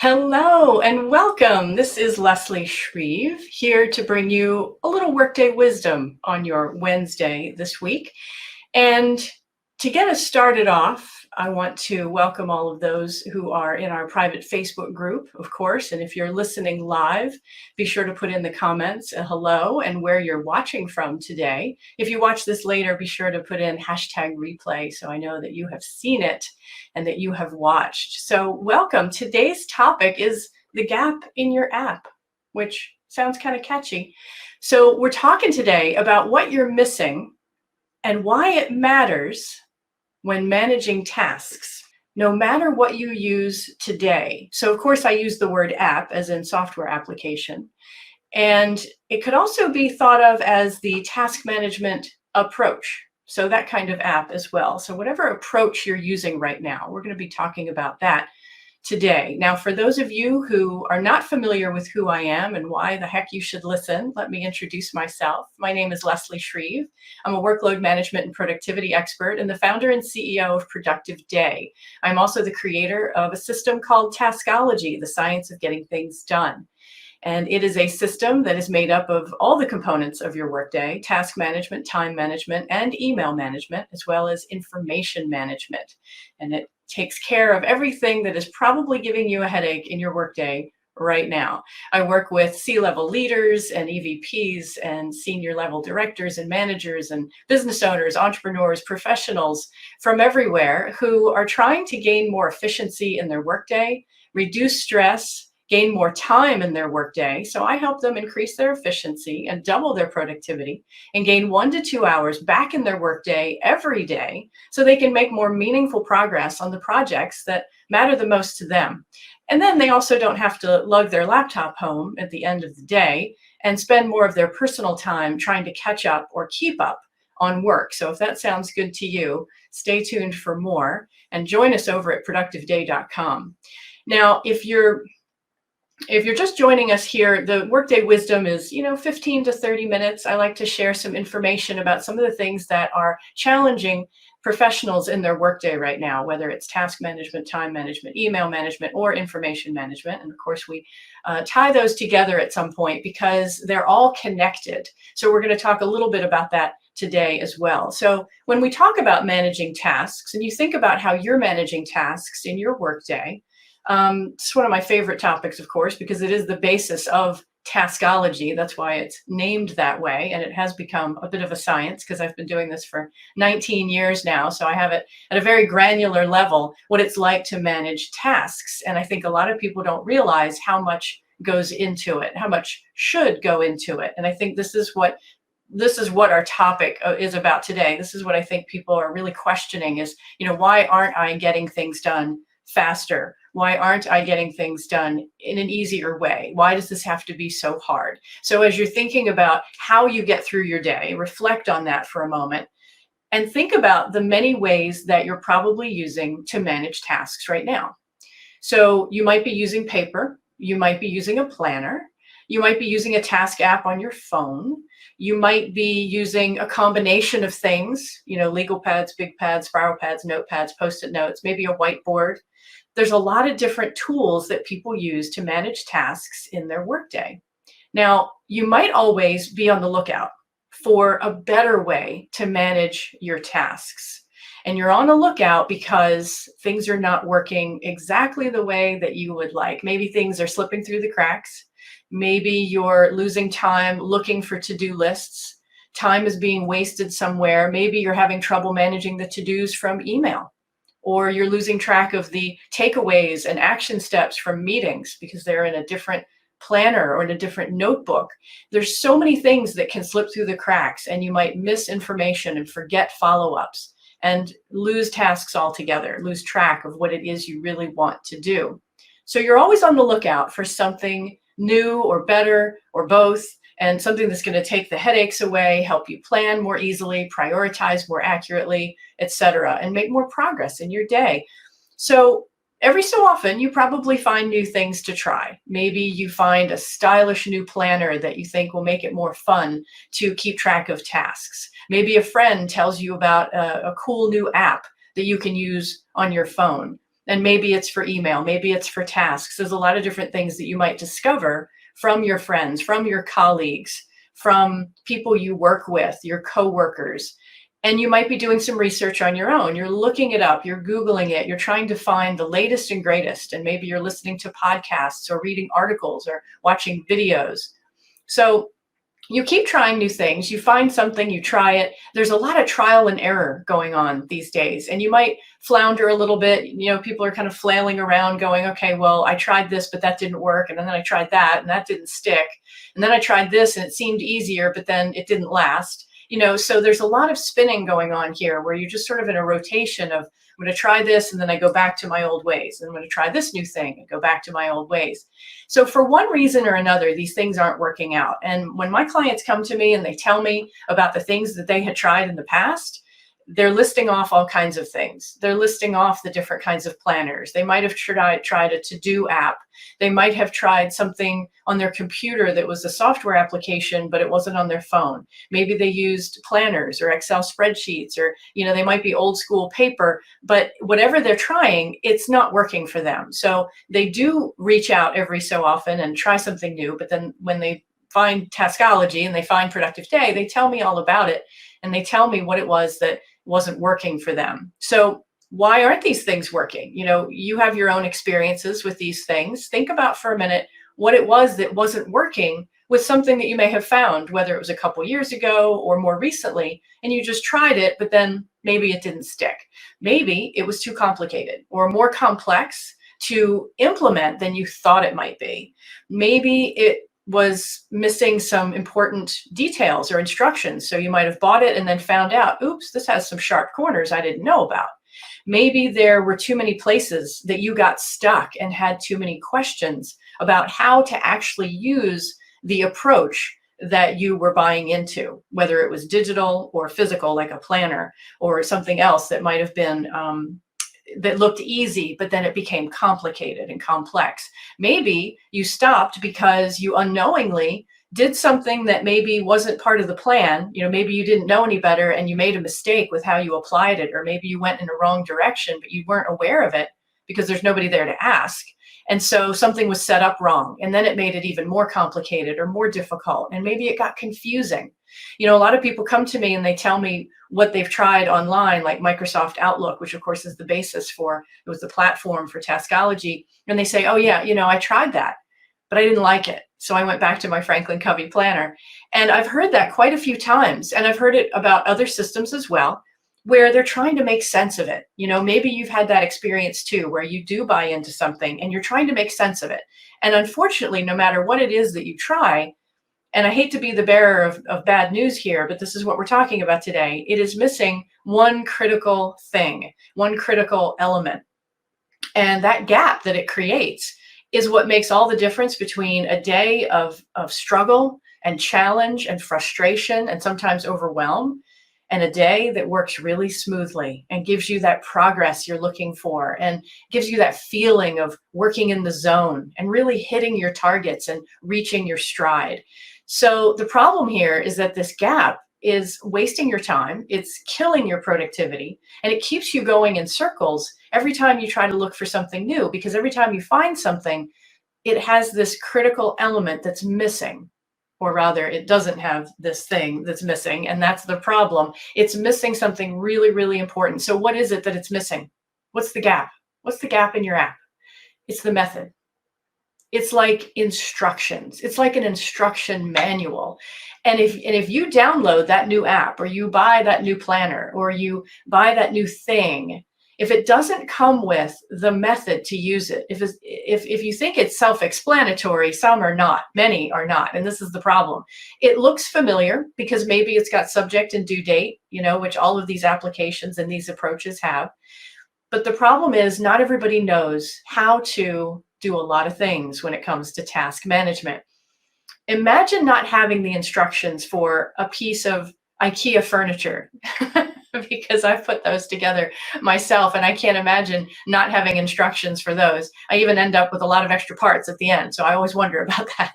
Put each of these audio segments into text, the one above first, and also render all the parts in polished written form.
Hello and welcome. This is Leslie Shreve here to bring you a little workday wisdom on your Wednesday this week. And to get us started off, I want to welcome all of those who are in our private Facebook group, of course. And if you're listening live, be sure to put in the comments a hello and where you're watching from today. If you watch this later, be sure to put in hashtag replay so I know that you have seen it and that you have watched. So welcome. Today's topic is the gap in your app, which sounds kind of catchy. So we're talking today about what you're missing and why it matters when managing tasks, no matter what you use today. So of course I use the word app as in software application. And it could also be thought of as the task management approach. So that kind of app as well. So whatever approach you're using right now, we're going to be talking about that today. Now, for those of you who are not familiar with who I am and why the heck you should listen, let me introduce myself. My name is Leslie Shreve. I'm a workload management and productivity expert and the founder and CEO of Productive Day. I'm also the creator of a system called Taskology, the science of getting things done. And it is a system that is made up of all the components of your workday: task management, time management, and email management, as well as information management. And it takes care of everything that is probably giving you a headache in your workday right now. I work with C-level leaders and EVPs and senior level directors and managers and business owners, entrepreneurs, professionals from everywhere who are trying to gain more efficiency in their workday, reduce stress, gain more time in their workday. So I help them increase their efficiency and double their productivity and gain 1 to 2 hours back in their workday every day so they can make more meaningful progress on the projects that matter the most to them. And then they also don't have to lug their laptop home at the end of the day and spend more of their personal time trying to catch up or keep up on work. So if that sounds good to you, stay tuned for more and join us over at productiveday.com. Now, if you're just joining us here, the Workday Wisdom is, 15 to 30 minutes. I like to share some information about some of the things that are challenging professionals in their workday right now, whether it's task management, time management, email management, or information management. And of course, we tie those together at some point because they're all connected. So we're going to talk a little bit about that today as well. So when we talk about managing tasks, and you think about how you're managing tasks in your workday, it's one of my favorite topics, of course, because it is the basis of Taskology. That's why it's named that way. And it has become a bit of a science because I've been doing this for 19 years now. So I have it at a very granular level, what it's like to manage tasks. And I think a lot of people don't realize how much goes into it, how much should go into it. And I think this is what our topic is about today. This is what I think people are really questioning is, why aren't I getting things done faster? Why aren't I getting things done in an easier way? Why does this have to be so hard? So as you're thinking about how you get through your day, reflect on that for a moment and think about the many ways that you're probably using to manage tasks right now. So you might be using paper, you might be using a planner, you might be using a task app on your phone, you might be using a combination of things, legal pads, big pads, spiral pads, notepads, post-it notes, maybe a whiteboard. There's a lot of different tools that people use to manage tasks in their workday. Now, you might always be on the lookout for a better way to manage your tasks. And you're on the lookout because things are not working exactly the way that you would like. Maybe things are slipping through the cracks. Maybe you're losing time looking for to-do lists. Time is being wasted somewhere. Maybe you're having trouble managing the to-dos from email, or you're losing track of the takeaways and action steps from meetings because they're in a different planner or in a different notebook. There's so many things that can slip through the cracks, and you might miss information and forget follow-ups and lose tasks altogether, lose track of what it is you really want to do. So you're always on the lookout for something new or better or both, and something that's going to take the headaches away, help you plan more easily, prioritize more accurately, etc., and make more progress in your day. So every so often, you probably find new things to try. Maybe you find a stylish new planner that you think will make it more fun to keep track of tasks. Maybe a friend tells you about a cool new app that you can use on your phone. And maybe it's for email, maybe it's for tasks. There's a lot of different things that you might discover from your friends, from your colleagues, from people you work with, your coworkers. And you might be doing some research on your own. You're looking it up, you're Googling it, you're trying to find the latest and greatest. And maybe you're listening to podcasts or reading articles or watching videos. So you keep trying new things. You find something, you try it. There's a lot of trial and error going on these days. And you might flounder a little bit. People are kind of flailing around going, okay, well, I tried this, but that didn't work. And then I tried that and that didn't stick. And then I tried this and it seemed easier, but then it didn't last. So there's a lot of spinning going on here where you're just sort of in a rotation of, I'm going to try this and then I go back to my old ways. And I'm going to try this new thing and go back to my old ways. So for one reason or another, these things aren't working out. And when my clients come to me and they tell me about the things that they had tried in the past, they're listing off all kinds of things. They're listing off the different kinds of planners. They might have tried a to-do app. They might have tried something on their computer that was a software application, but it wasn't on their phone. Maybe they used planners or Excel spreadsheets, or, they might be old school paper, but whatever they're trying, it's not working for them. So they do reach out every so often and try something new. But then when they find Taskology and they find Productive Day, they tell me all about it. And they tell me what it was that wasn't working for them. So why aren't these things working? You have your own experiences with these things. Think about for a minute what it was that wasn't working with something that you may have found, whether it was a couple years ago or more recently, and you just tried it, but then maybe it didn't stick. Maybe it was too complicated or more complex to implement than you thought it might be. Maybe it was missing some important details or instructions. So you might have bought it and then found out, oops, this has some sharp corners I didn't know about. Maybe there were too many places that you got stuck and had too many questions about how to actually use the approach that you were buying into, whether it was digital or physical, like a planner, or something else that might have been that looked easy, but then it became complicated and complex. Maybe you stopped because you unknowingly did something that maybe wasn't part of the plan. Maybe you didn't know any better and you made a mistake with how you applied it, or maybe you went in a wrong direction, but you weren't aware of it because there's nobody there to ask. And so something was set up wrong, and then it made it even more complicated or more difficult. And maybe it got confusing. A lot of people come to me and they tell me what they've tried online, like Microsoft Outlook, which of course is the basis for, it was the platform for Taskology. And they say, oh yeah, I tried that, but I didn't like it. So I went back to my Franklin Covey planner. And I've heard that quite a few times. And I've heard it about other systems as well, where they're trying to make sense of it. Maybe you've had that experience too, where you do buy into something and you're trying to make sense of it. And unfortunately, no matter what it is that you try, and I hate to be the bearer of bad news here, but this is what we're talking about today, it is missing one critical thing, one critical element. And that gap that it creates is what makes all the difference between a day of struggle and challenge and frustration and sometimes overwhelm, and a day that works really smoothly and gives you that progress you're looking for and gives you that feeling of working in the zone and really hitting your targets and reaching your stride. So the problem here is that this gap is wasting your time, it's killing your productivity, and it keeps you going in circles every time you try to look for something new, because every time you find something, it has this critical element that's missing. Or rather, it doesn't have this thing that's missing, and that's the problem. It's missing something really, really important. So what is it that it's missing? What's the gap? What's the gap in your app? It's the method. It's like instructions. It's like an instruction manual. And if you download that new app, or you buy that new planner, or you buy that new thing, if it doesn't come with the method to use it, if you think it's self-explanatory, some are not, many are not, and this is the problem. It looks familiar because maybe it's got subject and due date, which all of these applications and these approaches have. But the problem is not everybody knows how to do a lot of things when it comes to task management. Imagine not having the instructions for a piece of IKEA furniture. Because I've put those together myself, and I can't imagine not having instructions for those. I even end up with a lot of extra parts at the end, so I always wonder about that.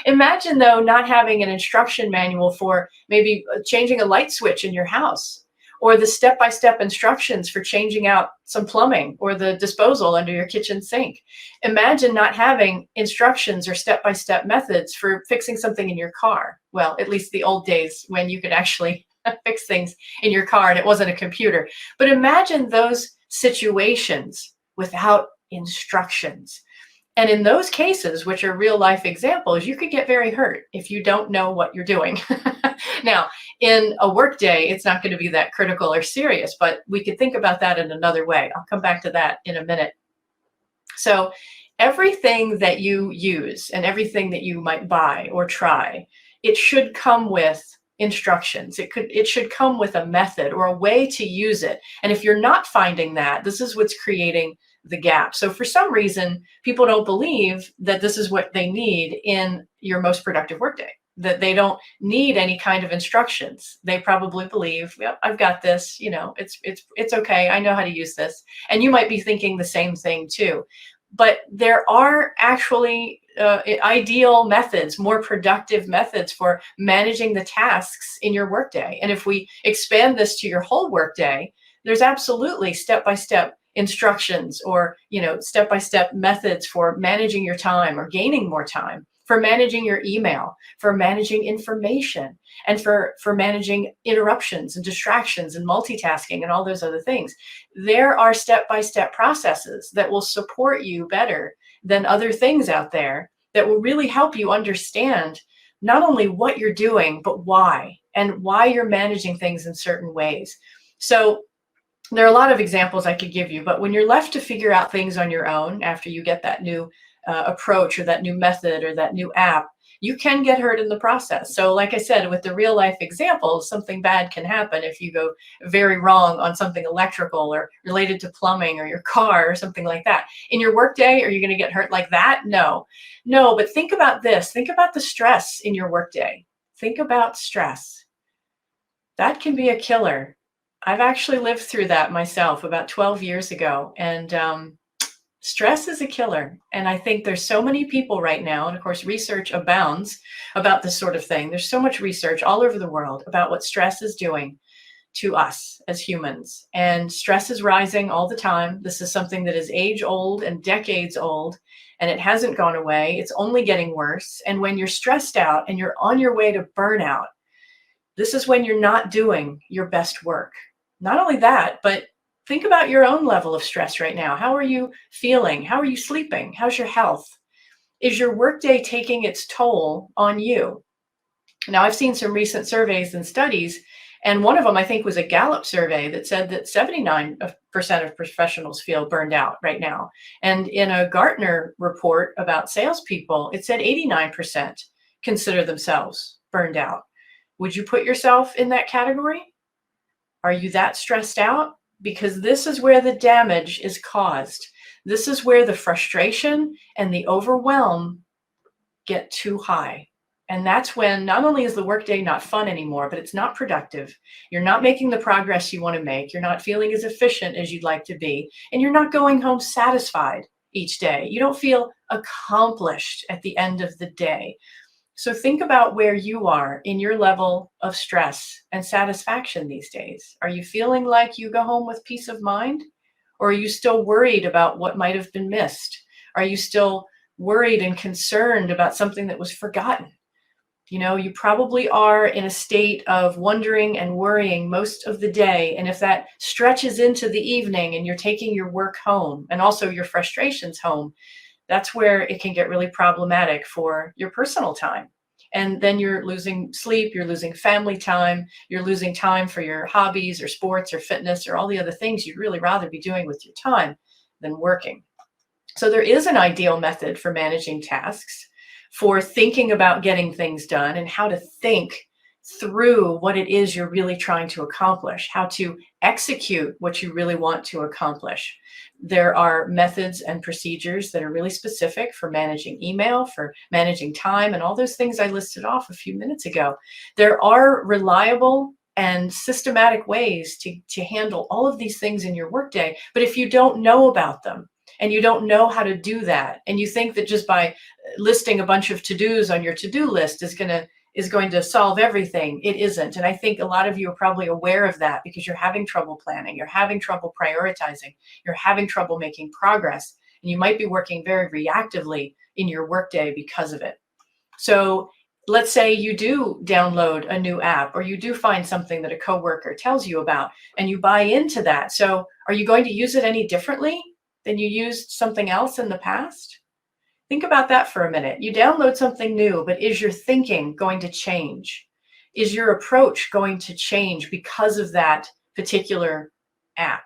Imagine, though, not having an instruction manual for maybe changing a light switch in your house, or the step-by-step instructions for changing out some plumbing or the disposal under your kitchen sink. Imagine not having instructions or step-by-step methods for fixing something in your car. Well, at least the old days when you could actually fix things in your car and it wasn't a computer. But imagine those situations without instructions. And in those cases, which are real life examples, you could get very hurt if you don't know what you're doing. Now, in a workday, it's not going to be that critical or serious, but we could think about that in another way. I'll come back to that in a minute. So everything that you use and everything that you might buy or try, it should come with instructions. It should come with a method or a way to use it. And if you're not finding that, this is what's creating the gap. So for some reason, people don't believe that this is what they need in your most productive workday, that they don't need any kind of instructions. They probably believe, yep, I've got this, it's okay. I know how to use this. And you might be thinking the same thing too. But there are actually ideal methods, more productive methods for managing the tasks in your workday. And if we expand this to your whole workday, there's absolutely step-by-step instructions or step-by-step methods for managing your time or gaining more time, for managing your email, for managing information, and for managing interruptions and distractions and multitasking and all those other things. There are step-by-step processes that will support you better than other things out there that will really help you understand not only what you're doing, but why, and why you're managing things in certain ways. So there are a lot of examples I could give you, but when you're left to figure out things on your own after you get that new approach or that new method or that new app, you can get hurt in the process. So like I said, with the real life examples, something bad can happen if you go very wrong on something electrical or related to plumbing or your car or something like that. In your workday, are you going to get hurt like that? No, but think about this. Think about the stress in your workday. Think about stress. That can be a killer. I've actually lived through that myself about 12 years ago. And stress is a killer. And I think there's so many people right now, and of course, research abounds about this sort of thing. There's so much research all over the world about what stress is doing to us as humans. And stress is rising all the time. This is something that is age old and decades old, and it hasn't gone away. It's only getting worse. And when you're stressed out and you're on your way to burnout, this is when you're not doing your best work. Not only that, but think about your own level of stress right now. How are you feeling? How are you sleeping? How's your health? Is your workday taking its toll on you? Now, I've seen some recent surveys and studies, and one of them I think was a Gallup survey that said that 79% of professionals feel burned out right now. And in a Gartner report about salespeople, it said 89% consider themselves burned out. Would you put yourself in that category? Are you that stressed out? Because this is where the damage is caused. This is where the frustration and the overwhelm get too high. And that's when not only is the workday not fun anymore, but it's not productive. You're not making the progress you want to make. You're not feeling as efficient as you'd like to be. And you're not going home satisfied each day. You don't feel accomplished at the end of the day. So think about where you are in your level of stress and satisfaction these days. Are you feeling like you go home with peace of mind? Or are you still worried about what might have been missed? Are you still worried and concerned about something that was forgotten? You probably are in a state of wondering and worrying most of the day. And if that stretches into the evening and you're taking your work home and also your frustrations home, that's where it can get really problematic for your personal time. And then you're losing sleep, you're losing family time, you're losing time for your hobbies or sports or fitness or all the other things you'd really rather be doing with your time than working. So there is an ideal method for managing tasks, for thinking about getting things done and how to think through what it is you're really trying to accomplish, how to execute what you really want to accomplish. There are methods and procedures that are really specific for managing email, for managing time, and all those things I listed off a few minutes ago. There are reliable and systematic ways to handle all of these things in your workday. But if you don't know about them, and you don't know how to do that, and you think that just by listing a bunch of to-dos on your to-do list is going to is going to solve everything. It isn't. And I think a lot of you are probably aware of that because you're having trouble planning, you're having trouble prioritizing, you're having trouble making progress, and you might be working very reactively in your workday because of it. So let's say you do download a new app, or you do find something that a coworker tells you about and you buy into that. So are you going to use it any differently than you used something else in the past? Think about that for a minute. You download something new, but is your thinking going to change? Is your approach going to change because of that particular app?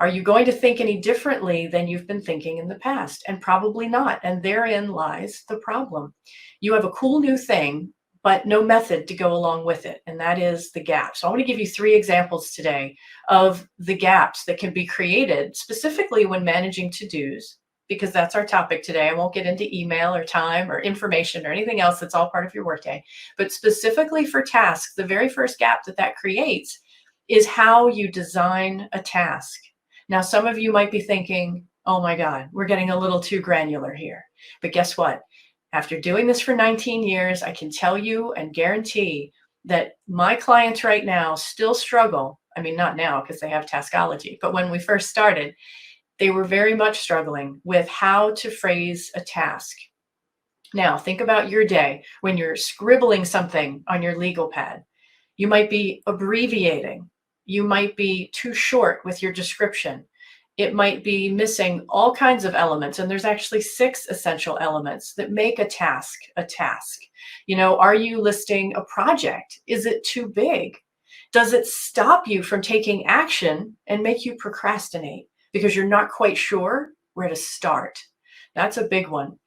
Are you going to think any differently than you've been thinking in the past? And probably not. And therein lies the problem. You have a cool new thing, but no method to go along with it. And that is the gap. So I want to give you 3 examples today of the gaps that can be created specifically when managing to-dos, because that's our topic today. I won't get into email or time or information or anything else that's all part of your workday. But specifically for tasks, the very first gap that creates is how you design a task. Now, some of you might be thinking, oh my God, we're getting a little too granular here. But guess what? After doing this for 19 years, I can tell you and guarantee that my clients right now still struggle. I mean, not now because they have Taskology, but when we first started, they were very much struggling with how to phrase a task. Now, think about your day when you're scribbling something on your legal pad. You might be abbreviating. You might be too short with your description. It might be missing all kinds of elements. And there's actually 6 essential elements that make a task a task. You know, are you listing a project? Is it too big? Does it stop you from taking action and make you procrastinate because you're not quite sure where to start? That's a big one.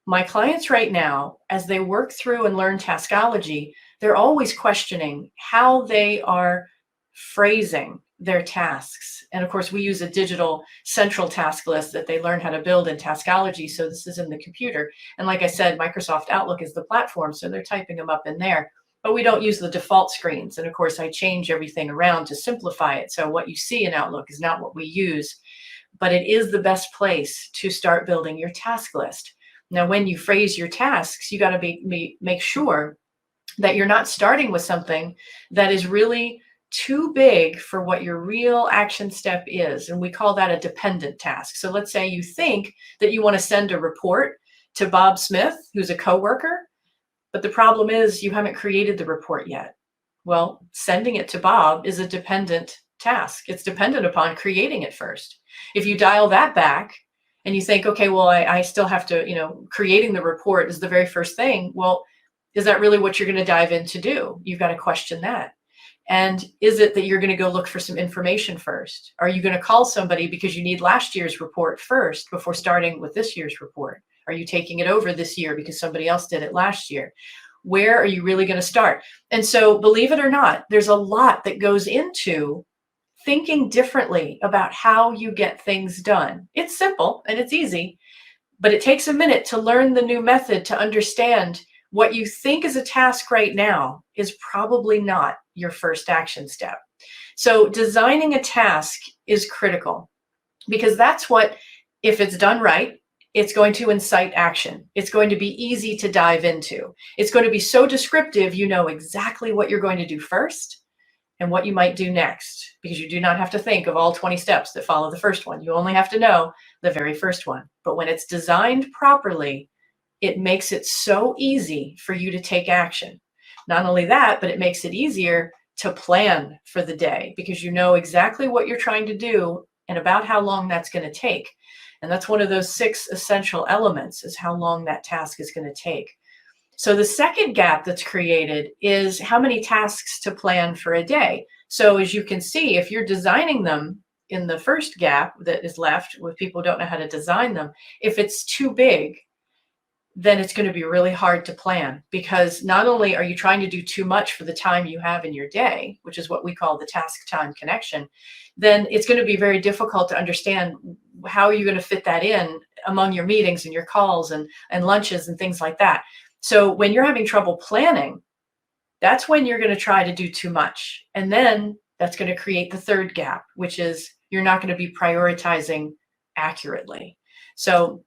My clients right now, as they work through and learn Taskology, they're always questioning how they are phrasing their tasks. And of course, we use a digital central task list that they learn how to build in Taskology. So this is in the computer. And like I said, Microsoft Outlook is the platform. So they're typing them up in there. But we don't use the default screens. And of course, I change everything around to simplify it. So what you see in Outlook is not what we use. But it is the best place to start building your task list. Now, when you phrase your tasks, you got to make sure that you're not starting with something that is really too big for what your real action step is. And we call that a dependent task. So let's say you think that you want to send a report to Bob Smith, who's a coworker, but the problem is you haven't created the report yet. Well, sending it to Bob is a dependent task. It's dependent upon creating it first. If you dial that back and you think, okay, well, I still have to, creating the report is the very first thing. Well, is that really what you're going to dive in to do? You've got to question that. And is it that you're going to go look for some information first? Are you going to call somebody because you need last year's report first before starting with this year's report? Are you taking it over this year because somebody else did it last year? Where are you really going to start? And so, believe it or not, there's a lot that goes into thinking differently about how you get things done. It's simple and it's easy, but it takes a minute to learn the new method to understand what you think is a task right now is probably not your first action step. So designing a task is critical because that's what, if it's done right, it's going to incite action. It's going to be easy to dive into. It's going to be so descriptive, you know exactly what you're going to do first and what you might do next, because you do not have to think of all 20 steps that follow the first one. You only have to know the very first one. But when it's designed properly, it makes it so easy for you to take action. Not only that, but it makes it easier to plan for the day because you know exactly what you're trying to do and about how long that's going to take. And that's one of those 6 essential elements, is how long that task is going to take. So the second gap that's created is how many tasks to plan for a day. So as you can see, if you're designing them in the first gap that is left with people who don't know how to design them, if it's too big, then it's going to be really hard to plan, because not only are you trying to do too much for the time you have in your day, which is what we call the task time connection, then it's going to be very difficult to understand how you're going to fit that in among your meetings and your calls and lunches and things like that. So when you're having trouble planning, that's when you're going to try to do too much. And then that's going to create the third gap, which is you're not going to be prioritizing accurately. So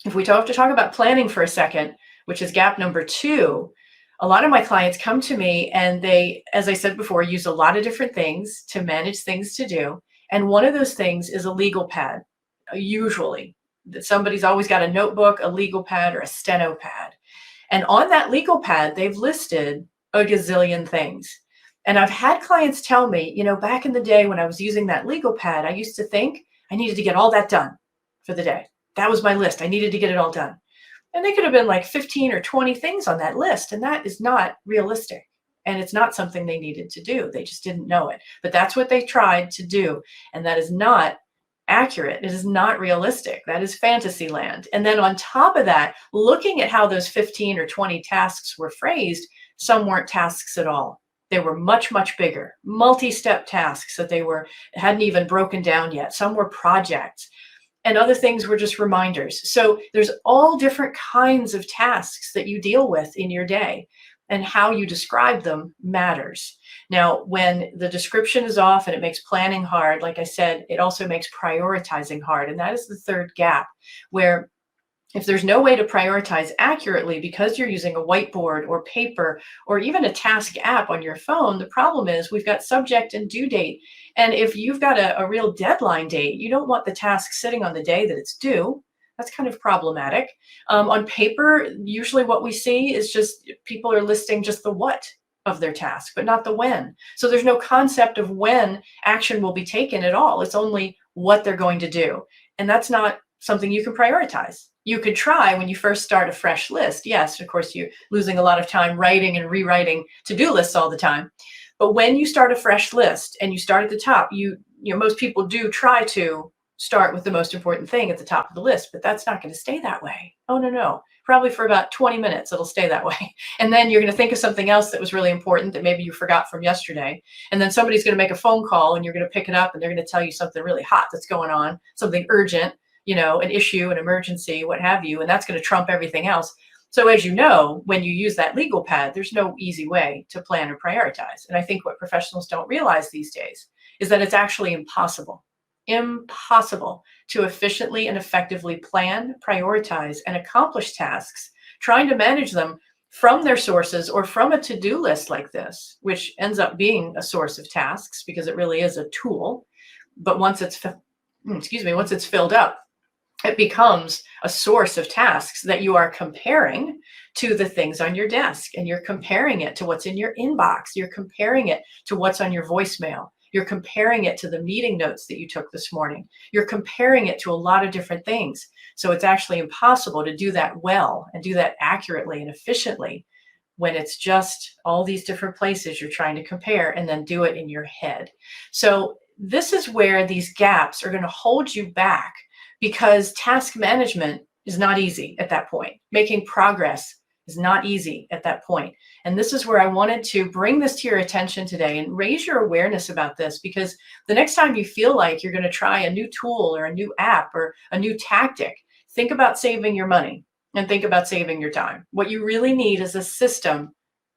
if we have to talk about planning for a second, which is gap number 2, A lot of my clients come to me and they, as I said before, use a lot of different things to manage things to do. And one of those things is a legal pad, usually. That somebody's always got a notebook, a legal pad, or a steno pad. And on that legal pad, they've listed a gazillion things. And I've had clients tell me, back in the day when I was using that legal pad, I used to think I needed to get all that done for the day. That was my list. I needed to get it all done. And they could have been like 15 or 20 things on that list. And that is not realistic. And it's not something they needed to do. They just didn't know it. But that's what they tried to do. And that is not accurate. It is not realistic. That is fantasy land. And then on top of that, looking at how those 15 or 20 tasks were phrased, some weren't tasks at all. They were much, much bigger, multi-step tasks that they hadn't even broken down yet. Some were projects. And other things were just reminders. So there's all different kinds of tasks that you deal with in your day, and how you describe them matters. Now, when the description is off and it makes planning hard, like I said, it also makes prioritizing hard. And that is the third gap, where if there's no way to prioritize accurately because you're using a whiteboard or paper or even a task app on your phone, the problem is we've got subject and due date. And if you've got a real deadline date, you don't want the task sitting on the day that it's due. That's kind of problematic. On paper, usually what we see is just people are listing just the what of their task, but not the when. So there's no concept of when action will be taken at all. It's only what they're going to do. And that's not something you can prioritize. You could try when you first start a fresh list. Yes, of course, you're losing a lot of time writing and rewriting to-do lists all the time. But when you start a fresh list and you start at the top, most people do try to start with the most important thing at the top of the list, but that's not going to stay that way. Oh, no. Probably for about 20 minutes, it'll stay that way. And then you're going to think of something else that was really important that maybe you forgot from yesterday. And then somebody's going to make a phone call and you're going to pick it up and they're going to tell you something really hot that's going on, something urgent, an issue, an emergency, what have you, and that's going to trump everything else. So as you know, when you use that legal pad, there's no easy way to plan or prioritize. And I think what professionals don't realize these days is that it's actually impossible to efficiently and effectively plan, prioritize, and accomplish tasks, trying to manage them from their sources or from a to-do list like this, which ends up being a source of tasks because it really is a tool. But once it's filled up, it becomes a source of tasks that you are comparing to the things on your desk, and you're comparing it to what's in your inbox. You're comparing it to what's on your voicemail. You're comparing it to the meeting notes that you took this morning. You're comparing it to a lot of different things. So it's actually impossible to do that well and do that accurately and efficiently when it's just all these different places you're trying to compare and then do it in your head. So this is where these gaps are going to hold you back, because task management is not easy at that point. Making progress is not easy at that point. And this is where I wanted to bring this to your attention today and raise your awareness about this, because the next time you feel like you're going to try a new tool or a new app or a new tactic, think about saving your money and think about saving your time. What you really need is a system,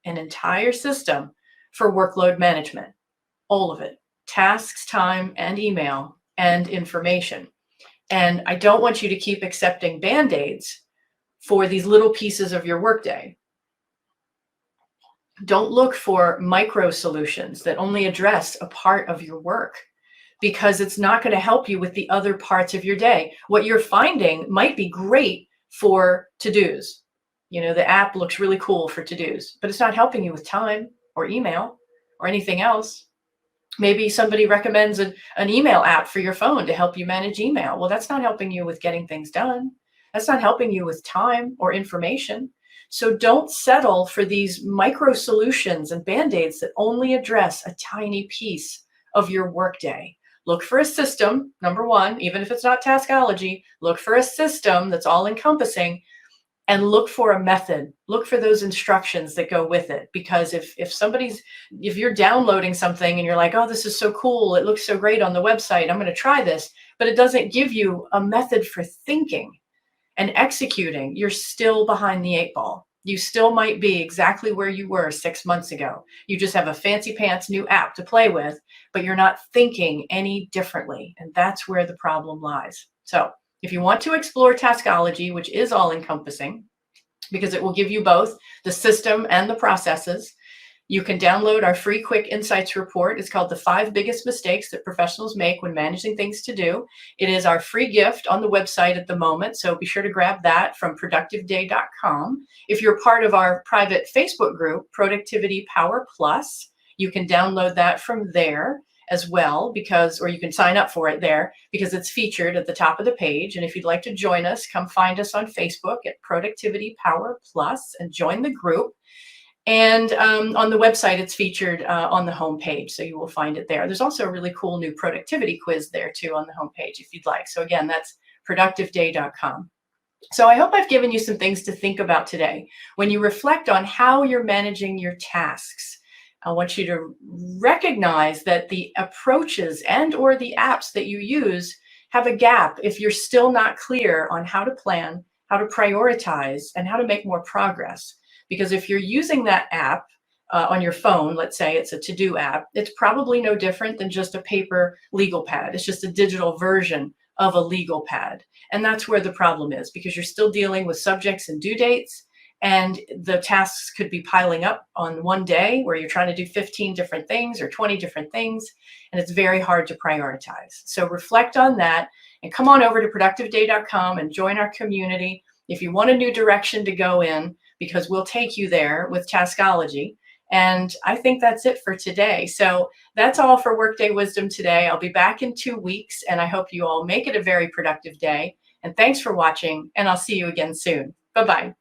an entire system for workload management, all of it, tasks, time, and email, and information. And I don't want you to keep accepting Band-Aids for these little pieces of your workday. Don't look for micro solutions that only address a part of your work, because it's not going to help you with the other parts of your day. What you're finding might be great for to-dos. The app looks really cool for to-dos, but it's not helping you with time or email or anything else. Maybe somebody recommends an email app for your phone to help you manage email. Well, that's not helping you with getting things done. That's not helping you with time or information. So don't settle for these micro solutions and Band-Aids that only address a tiny piece of your workday. Look for a system, number one, even if it's not Taskology, look for a system that's all encompassing, and look for a method. Look for those instructions that go with it. Because if you're downloading something and you're like, oh, this is so cool, it looks so great on the website, I'm going to try this, but it doesn't give you a method for thinking and executing, you're still behind the 8 ball. You still might be exactly where you were 6 months ago. You just have a fancy pants new app to play with, but you're not thinking any differently. And that's where the problem lies. So if you want to explore Taskology, which is all encompassing, because it will give you both the system and the processes. You can download our free quick insights report. It's called The 5 Biggest Mistakes That Professionals Make When Managing Things to Do. It is our free gift on the website at the moment, so be sure to grab that from productiveday.com. If you're part of our private Facebook group, Productivity Power Plus, you can download that from there as well, or you can sign up for it there because it's featured at the top of the page. And if you'd like to join us, come find us on Facebook at Productivity Power Plus and join the group. And on the website, it's featured on the homepage, so you will find it there. There's also a really cool new productivity quiz there too on the homepage if you'd like. So again, that's productiveday.com. So I hope I've given you some things to think about today. When you reflect on how you're managing your tasks, I want you to recognize that the approaches and or the apps that you use have a gap if you're still not clear on how to plan, how to prioritize, and how to make more progress. Because if you're using that app on your phone, let's say it's a to-do app, it's probably no different than just a paper legal pad. It's just a digital version of a legal pad. And that's where the problem is, because you're still dealing with subjects and due dates, and the tasks could be piling up on one day where you're trying to do 15 different things or 20 different things, and it's very hard to prioritize. So reflect on that and come on over to productiveday.com and join our community if you want a new direction to go in, because we'll take you there with Taskology. And I think that's it for today. So that's all for Workday Wisdom today. I'll be back in 2 weeks, and I hope you all make it a very productive day. And thanks for watching, and I'll see you again soon. Bye-bye.